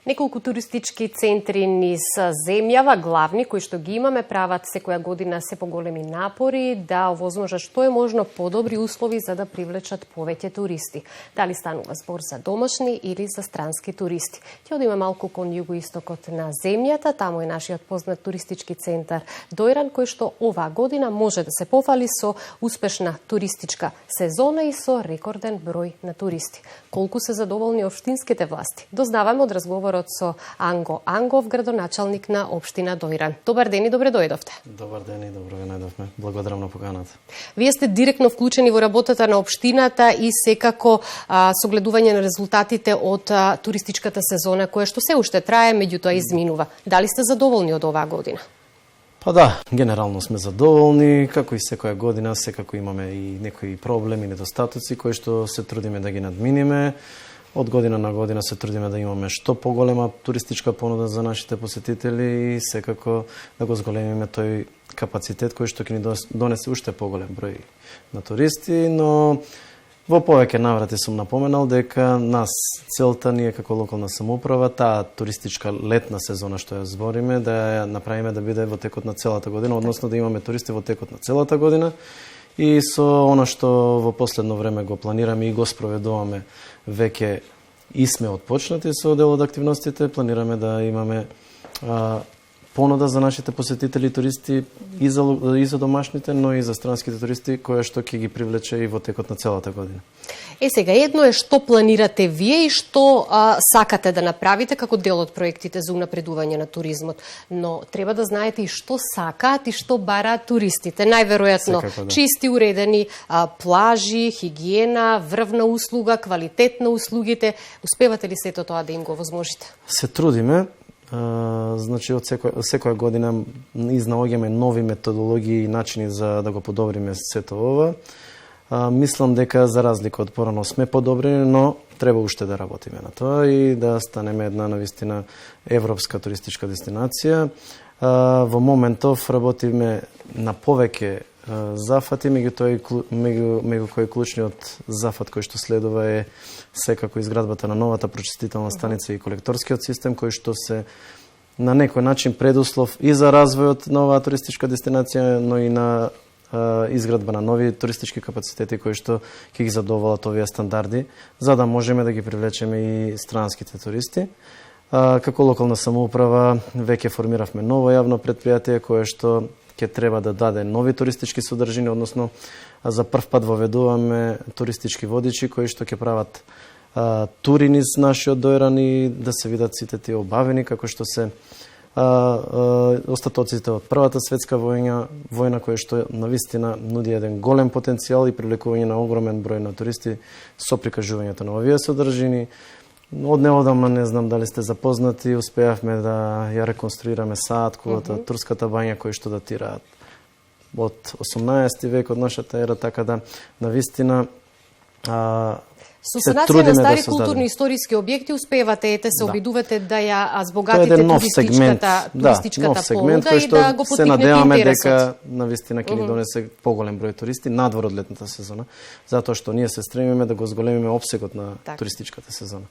Неколку туристички центри низ земјава, главни кои што ги имаме, прават секоја година се поголеми напори да овозможат што е можно подобри услови за да привлечат повеќе туристи. Дали станува збор за домашни или за странски туристи. Ќе одиме малку кон југоистокот на земјата, таму е нашиот познат туристички центар Дојран, кој што оваа година може да се пофали со успешна туристичка сезона и со рекорден број на туристи. Колку се задоволни општинските власти? Дознаваме од разговорот со Анго Ангов, градоначалник на општина Дојран. Добар ден и добре дојдовте. Добар ден и добро ве најдовме. Благодарам на поканата. Вие сте директно вклучени во работата на општината и секако согледување на резултатите од туристичката сезона, која што се уште трае, меѓутоа изминува. Дали сте задоволни од оваа година? Па да, генерално сме задоволни, како и секоја година, секако имаме и некои проблеми, недостатоци кои што се трудиме да ги надминиме. Од година на година се трудиме да имаме што поголема туристичка понуда за нашите посетители и секако да го зголемиме тој капацитет кој што ќе ни донесе уште поголем број на туристи, но во повеќе наврати сум напоменал дека нас целта ни е како локална самоуправа таа туристичка летна сезона што ја збориме да ја направиме да биде во текот на целата година, односно да имаме туристи во текот на целата година. И со она што во последно време го планираме и го спроведуваме веќе и сме отпочнати со дел од активностите, планираме да имаме понуда за нашите посетители и туристи и за домашните, но и за странските туристи, која што ќе ги привлече и во текот на целата година. Сега, едно е што планирате вие и што сакате да направите како дел од проектите за унапредување на туризмот, но треба да знаете и што сакаат и што бараат туристите. Најверојатно, да. Чисти, уредени плажи, хигиена, врвна услуга, квалитет на услугите. Успевате ли сето тоа да им го возможите? Се трудиме. Значи, од секоја година изнаоѓаме нови методологии и начини за да го подобриме сето ова. Мислам дека за разлика од порано сме подобрени, но треба уште да работиме на тоа и да станеме една навистина европска туристичка дестинација. Во моментов работиме на повеќе зафати, меѓу кои клучниот зафат кој што следува е секако изградбата на новата прочистителна станица и колекторскиот систем, кој што се на некој начин предуслов и за развојот на оваа туристичка дестинација, но и на изградба на нови туристички капацитети кои што ќе ги задоволат овие стандарди, за да можеме да ги привлечеме и странските туристи. Како локална самоуправа веќе формиравме ново јавно предпријатие кое што ќе треба да даде нови туристички содржини, односно за прв пат воведуваме туристички водичи кои што ќе прават тури низ нашиот Дојран и да се видат сите тие обавени како што се остатоците од Првата светска војна која што навистина нуди еден голем потенцијал и привлекување на огромен број на туристи со прикажувањето на овие содржини. Од неодамна, не знам дали сте запознати, успеавме да ја реконструираме Саатковата, турската бања кои што датираат од 18 век од нашата ера, така да навистина со санација на стари културни историски објекти успевате се обидувате да ја збогатите туристичката понуда и да го поттикнете интересот. Се надеваме дека навистина ќе ни донесе поголем број туристи надвор од летната сезона, затоа што ние се стремиме да го зголемиме опсегот на туристичката сезона.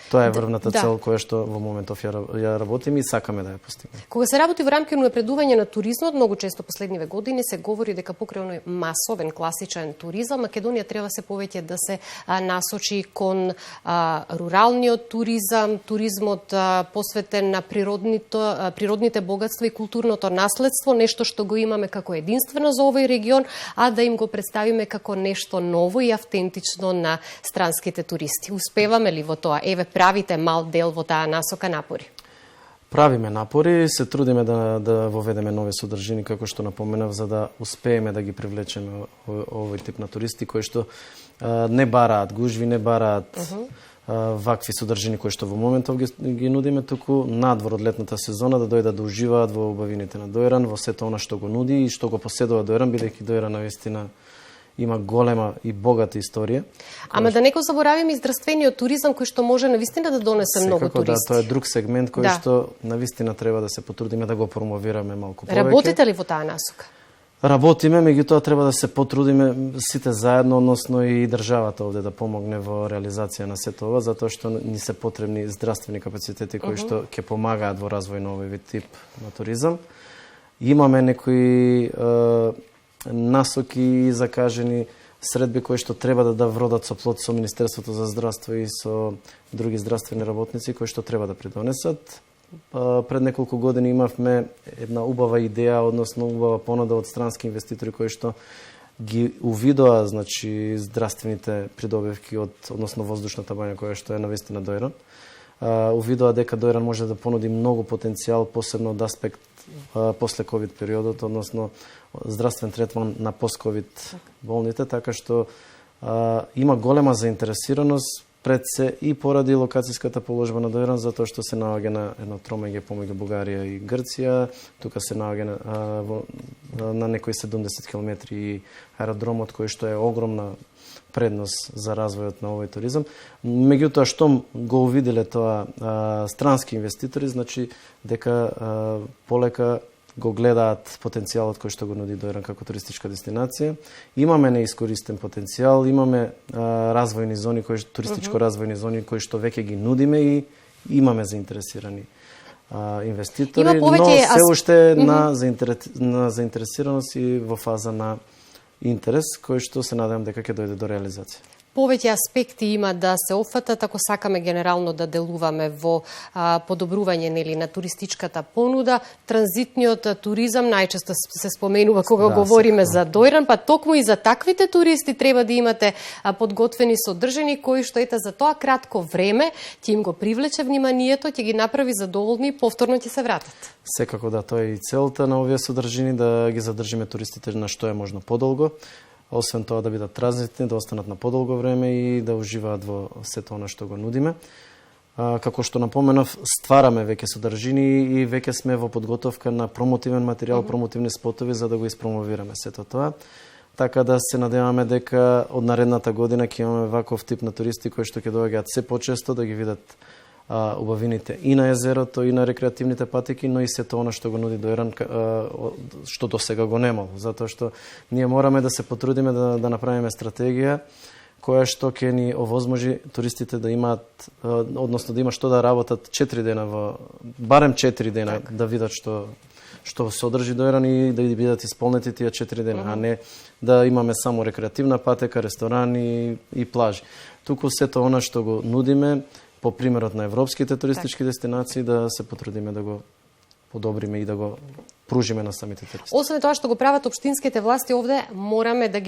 Тоа е врвната цел која што во моментов ја работиме и сакаме да ја постигнеме. Кога се работи во рамки на унапредување на туризмот, многу често последниве години се говори дека покрај масовен класичен туризам, Македонија треба се повеќе да се насочи кон руралниот туризам, туризмот посветен на природните богатства и културното наследство, нешто што го имаме како единствено за овој регион, а да им го представиме како нешто ново и автентично на странските туристи. Успеваме ли во тоа? Еве, правите мал дел во таа насока напори? Правиме напори, се трудиме да воведеме нови содржини, како што напоменав, за да успееме да ги привлечеме овој тип на туристи кои што не бараат гужви, не бараат вакви содржини кои што во моментов ги нудиме, туку надвор од летната сезона да дојдат да уживаат во убавините на Дојран, во сето она што го нуди и што го поседува Дојран, бидејќи Дојран навистина има голема и богата историја. Ама да не го заборавиме и здравствениот туризам кој што може навистина да донесе многу туристи. Да, тоа е друг сегмент кој што навистина треба да се потрудиме да го промовираме малку повеќе. Работите ли во таа насока? Работиме, меѓутоа треба да се потрудиме сите заедно, односно и државата овде да помогне во реализација на сето ова, затоа што ни се потребни здравствени капацитети кои што ќе помагаат во развој на овој вид тип на туризам. Имаме некои насоки и закажени средби кои што треба да вродат со плод со Министерството за здравство и со други здравствени работници кои што треба да придонесат. Пред неколку години имавме една убава идеја, односно убава понуда од странски инвеститори кои што ги увидоа, значи, здравствените придобивки односно воздушната бања која што е навистина Дојран. Увидоа дека Дојран може да понуди многу потенцијал, посебно од аспект после ковид периодот, односно здравствен третман на пост-ковид болните, така што има голема заинтересираност пред се и поради локацијската положба на Дојран, затоа што се наоѓа на едно тромење помеѓу Бугарија и Грција, тука се наоѓа на некои 70 км и аеродромот кој што е огромна предност за развојот на овој туризам. Меѓутоа, што го увиделе тоа странски инвеститори, значи дека полека го гледаат потенцијалот кој што го нуди Дојран како туристичка дестинација. Имаме неискористен потенцијал, имаме развојни зони, туристичко развојни зони кои што веќе ги нудиме и имаме заинтересирани инвеститори, но се уште на заинтересираност и во фаза на интерес кој што се надевам дека ќе дојде до реализација. Повеќе аспекти има да се опфатат ако сакаме генерално да делуваме во подобрување на туристичката понуда. Транзитниот туризам најчесто се споменува кога говориме за Дојран, па токму и за таквите туристи треба да имате подготвени содржини кои што за тоа кратко време ќе им го привлече вниманието, ќе ги направи задоволни и повторно ќе се вратат. Секако да, тоа е и целта на овие содржини, да ги задржиме туристите на што е можно подолго. Освен тоа да бидат транзитни, да останат на подолго време и да уживаат во сето она што го нудиме. Како што напоменав, ствараме веќе содржини и веќе сме во подготовка на промотивен материјал, промотивни спотови за да го испромовираме сето тоа. Така да се надеваме дека од наредната година ќе имаме ваков тип на туристи кои што ќе доаѓаат се почесто да ги видат убавините и на езерото, и на рекреативните патеки, но и сето она што го нуди Дојран, што до сега го немало. Затоа што ние мораме да се потрудиме да направиме стратегија која што ќе ни овозможи туристите да имаат, односно да има што да работат 4 дена барем 4 дена да видат што содржи Дојран и да бидат исполнети тие 4 дена, а не да имаме само рекреативна патека, ресторани и плажи. Туку сето она што го нудиме по примерот на европските туристички дестинации, да се потрудиме да го подобриме и да го пружиме на самите туристи. Освен тоа што го прават општинските власти овде, мораме да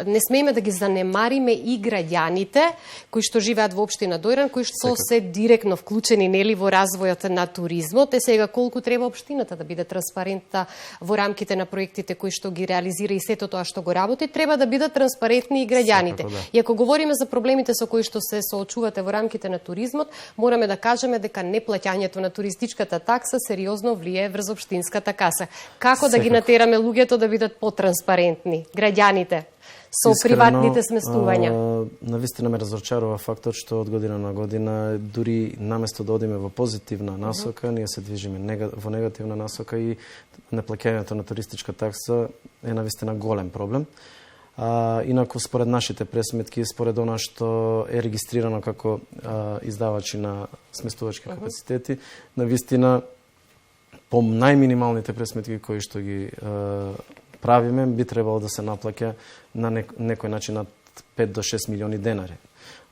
не смееме да ги занемариме и граѓаните кои што живеат во општина Дојран, кои што се директно вклучени во развојот на туризмот. Сега колку треба општината да биде транспарентна во рамките на проектите кои што ги реализира и сето тоа што го работи, треба да бидат транспарентни и граѓаните. И ако говориме за проблемите со кои што се соочувате во рамките на туризмот, мораме да кажеме дека неплаќањето на туристичката такса сериозно влијае врз општинската каса. Како да ги натераме луѓето да бидат потранспарентни, граѓаните, со приватните сместувања? Навистина ме разочарува фактот што од година на година, дури наместо да одиме во позитивна насока, ние се движиме во негативна насока и неплаќањето на туристичка такса е навистина голем проблем. Инаку, според нашите пресметки, според она што е регистрирано како издавачи на сместувачки капацитети, навистина по најминималните пресметки кои што ги правиме, би требало да се наплаќа на некој начин над 5 до 6 милиони денари.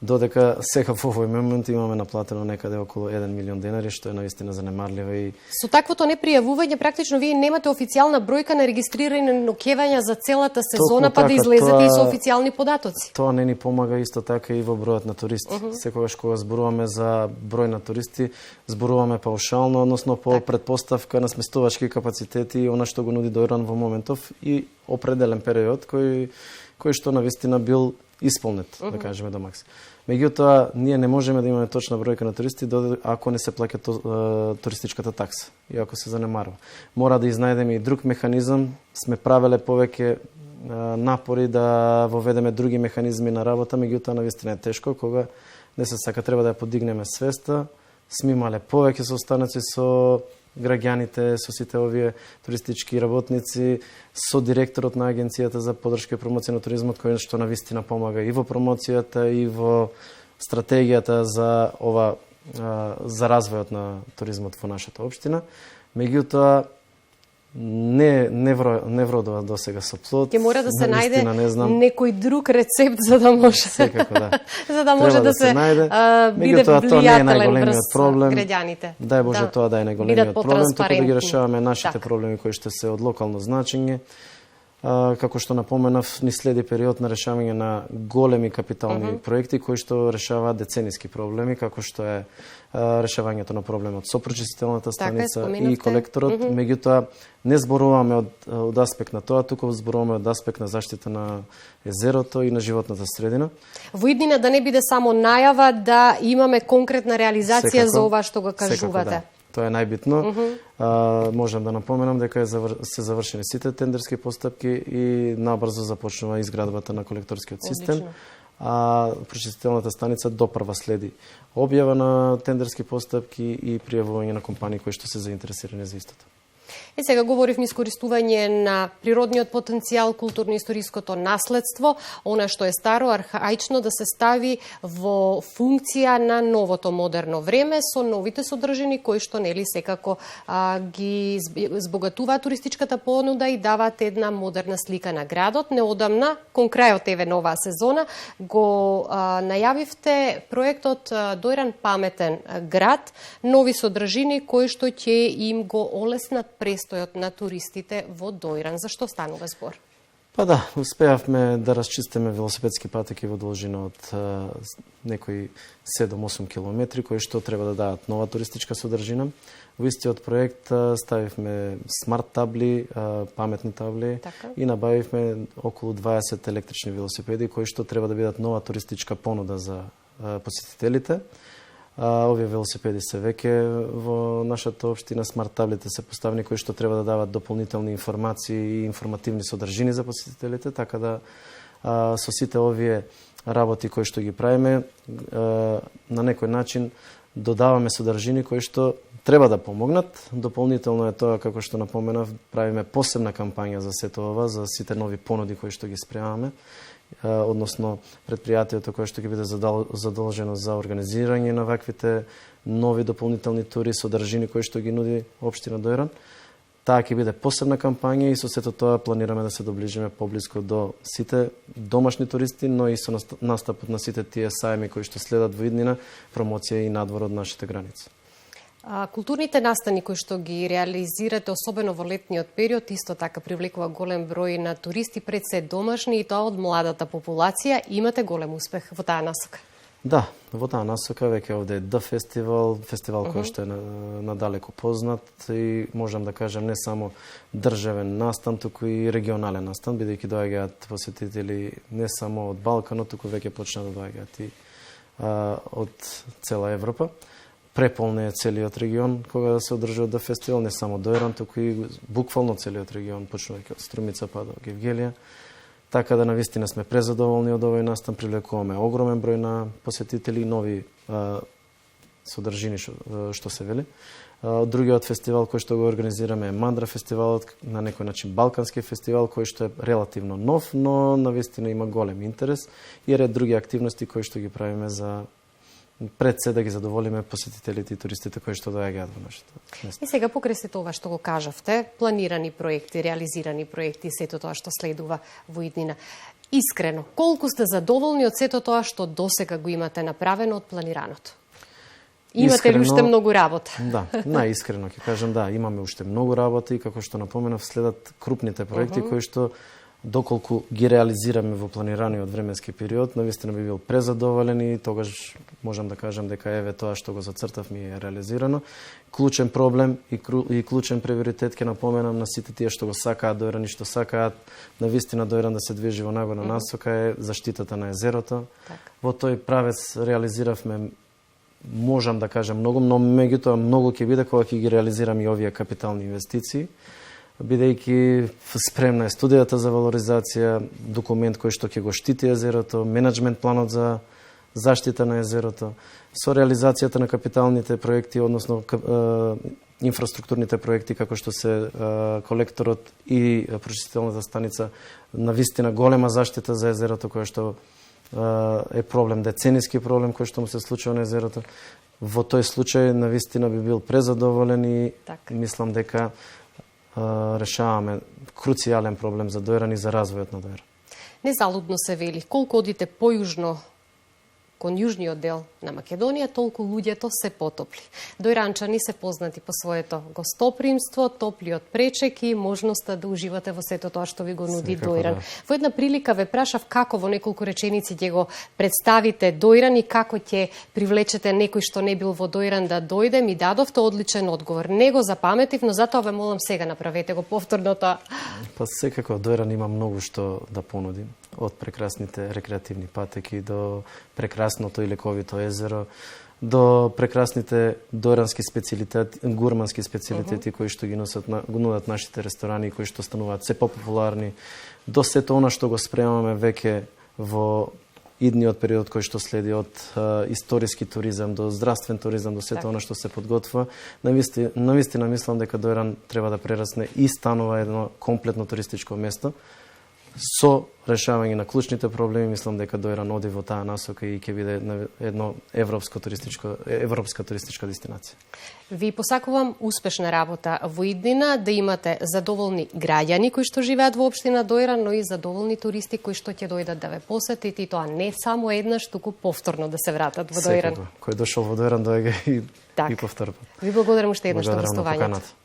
Додека сега во овој момент имаме наплатено некаде околу 1 милион денари, што е наистина занемарливо и со таквото непријавување практично вие немате официјална бројка на регистрирани ноќевања за целата сезона, па да излезете и со официјални податоци. Тоа не ни помага исто така и во бројот на туристи. Секогаш кога зборуваме за број на туристи, зборуваме паушално, односно по претпоставка на сместувачки капацитети и она што го нуди Дојран во моментов и определен период кој што навистина бил исполнет, да кажеме до макс. Меѓутоа, ние не можеме да имаме точна бројка на туристи ако не се плаќа туристичката такса и ако се занемарува. Мора да изнајдеме и друг механизам. Сме правеле повеќе напори да воведеме други механизми на работа, меѓутоа навистина е тешко кога не се сака, треба да ја подигнеме свеста. Сме имале повеќе состаноци со граѓаните, со сите овие туристички работници, со директорот на Агенцијата за поддршка и промоција на туризмот, кој што навистина помага и во промоцијата и во стратегијата за за развојот на туризмот во нашата општина. Меѓутоа, не вродува до сега со плод. Ке мора да се најде некој друг рецепт за да може. Секако, да. За да може да се биде влијателен врз граѓаните. Дај Боже тоа да е најголемиот проблем, туку да ги решаваме нашите проблеми кои што се од локално значење. Како што напоменав, ни следи период на решавање на големи капитални проекти кои што решаваат децениски проблеми, како што е решавањето на проблемот со прочистителната станица и колекторот. Меѓутоа, не зборуваме од аспект на тоа, туку зборуваме од аспект на заштита на езерото и на животната средина. Во иднина да не биде само најава, да имаме конкретна реализација за ова што го кажувате. Да. Тоа е најбитно. Можам да напоменам дека се завршени сите тендерски постапки и набрзо започнува изградбата на колекторскиот систем. Прочистителната станица допрва следи објава на тендерски постапки и пријавување на компании кои што се заинтересирани за истото. Сега говоривме искористување на природниот потенцијал, културно-историското наследство, она што е старо, архаично, да се стави во функција на новото модерно време со новите содржини кои што нели секако ги збогатуваат туристичката понуда и даваат една модерна слика на градот. Неодамна, кон крајот еве нова сезона, го најавивте проектот Дојран паметен град, нови содржини кои што ќе им го олеснат престојот на туристите во Дојран. За што станува збор? Па да, успеавме да расчистиме велосипедски патеки во должина од некои 7-8 километри, кои што треба да дадат нова туристичка содржина. Во истиот проект ставивме смарт табли, паметни табли и набавивме околу 20 електрични велосипеди, кои што треба да бидат нова туристичка понуда за посетителите. Овие велосипеди се веќе во нашата општина, смарт таблите се поставени кои што треба да дават дополнителни информации и информативни содржини за посетителите, така да со сите овие работи кои што ги правиме, на некој начин додаваме содржини кои што треба да помогнат. Дополнително е тоа, како што напоменав, правиме посебна кампања за сето ова, за сите нови понуди кои што ги спремаме, односно предпријатието кое што ќе биде задолжено за организирање на ваквите нови дополнителни тури, содржини кои што ги нуди општина Дојран. Таа ќе биде посебна кампања и со сето тоа планираме да се доближиме поблиску до сите домашни туристи, но и со настапот на сите тие сајми кои што следат во иднина, промоција и надвор од нашите граници. Културните настани кои што ги реализирате, особено во летниот период, исто така привлекува голем број на туристи, пред се домашни и тоа од младата популација. Имате голем успех во таа насока? Да, во таа насока веќе овде е фестивал кој што е надалеку познат и можам да кажам не само државен настан, туку и регионален настан, бидејќи доаѓаат посетители не само од Балканот, туку веќе почна да доаѓаат и од цела Европа. Преполне е целиот регион кога се одржува фестивал, не само Дојран, туку и буквално целиот регион, почнувајќи од Струмица па до Гевгелија. Така да навистина сме презадоволни од овој настан, привлекуваме огромен број на посетители и нови содржини што се вели. Другиот фестивал кој што го организираме е Мандра фестивалот, на некој начин Балкански фестивал кој што е релативно нов, но навистина има голем интерес и ред други активности кои што ги правиме за пред се да ги задоволиме посетителите и туристите кои што доаѓаат во нашето место. И сега покрај сето ова што го кажавте, планирани проекти, реализирани проекти, сето тоа што следува во иднина. Искрено, колку сте задоволни од сето тоа што досега го имате направено од планираното? Имате ли уште многу работа? Да, најискрено ќе кажам, да, имаме уште многу работа и како што напоменав, следат крупните проекти кои што доколку ги реализираме во планираниот временски период, навистина би бил презадоволен и тогаш можам да кажам дека еве тоа што го зацртав ми е реализирано. Клучен проблем и клучен приоритет ќе напоменам на сите тие што го сакаат Дојран и што сакаат навистина Дојран да се движи во најголема насока е заштитата на езерото. Во тој правец реализиравме, можам да кажам многу, но меѓутоа многу ќе биде кога ќе ги реализираме и овие капитални инвестиции, бидејќи спремна е студијата за валоризација, документ кој што ќе го штити езерото, менеджмент планот за заштита на езерото, со реализацијата на капиталните проекти, односно инфраструктурните проекти како што се колекторот и прочистителната станица, навистина голема заштита за езерото која што е проблем, децениски проблем кој што му се случува на езерото. Во тој случај навистина би бил презадоволен и мислам дека решаваме круцијален проблем за Дојран и за развојот на Дојран. Незалудно се вели, колку одите појужно кон јужниот дел на Македонија, толку луѓето се потопли. Дојранчани се познати по своето гостопримство, топлиот пречек и можноста да уживате во сето тоа што ви го нуди Дојран. Во една прилика ве прашав како во неколку реченици ќе го представите Дојран и како ќе привлечете некој што не бил во Дојран да дојде, ми дадовте одличен одговор. Не го запаметив, но затоа ве молам сега направете го повторно тоа. Па секако Дојран има многу што да понуди, од прекрасните рекреативни патеки до прекрасното и лековито езеро, до прекрасните дојрански специјалитети, гурмански специјалитети кои што ги нудат нашите ресторани, кои што стануваат се популарни, до сето она што го спремаме веќе во идниот период кој што следи, од историски туризам до здравствен туризам, до сето она што се подготвува. Навистина мислам дека Дојран треба да прерасне и станува едно комплетно туристичко место. Со решавање на клучните проблеми, мислам дека Дојран оди во таа насока и ќе биде едно европска туристичка дестинација. Ви посакувам успешна работа во иднина, да имате задоволни граѓани кои што живеат во општина Дојран, но и задоволни туристи кои што ќе дојдат да ве посетат и тоа не само еднаш, туку повторно да се вратат во Дојран. Секако, кој дошол во Дојран доаѓа и повторно. Ви благодарам уште еднаш на гостувањето.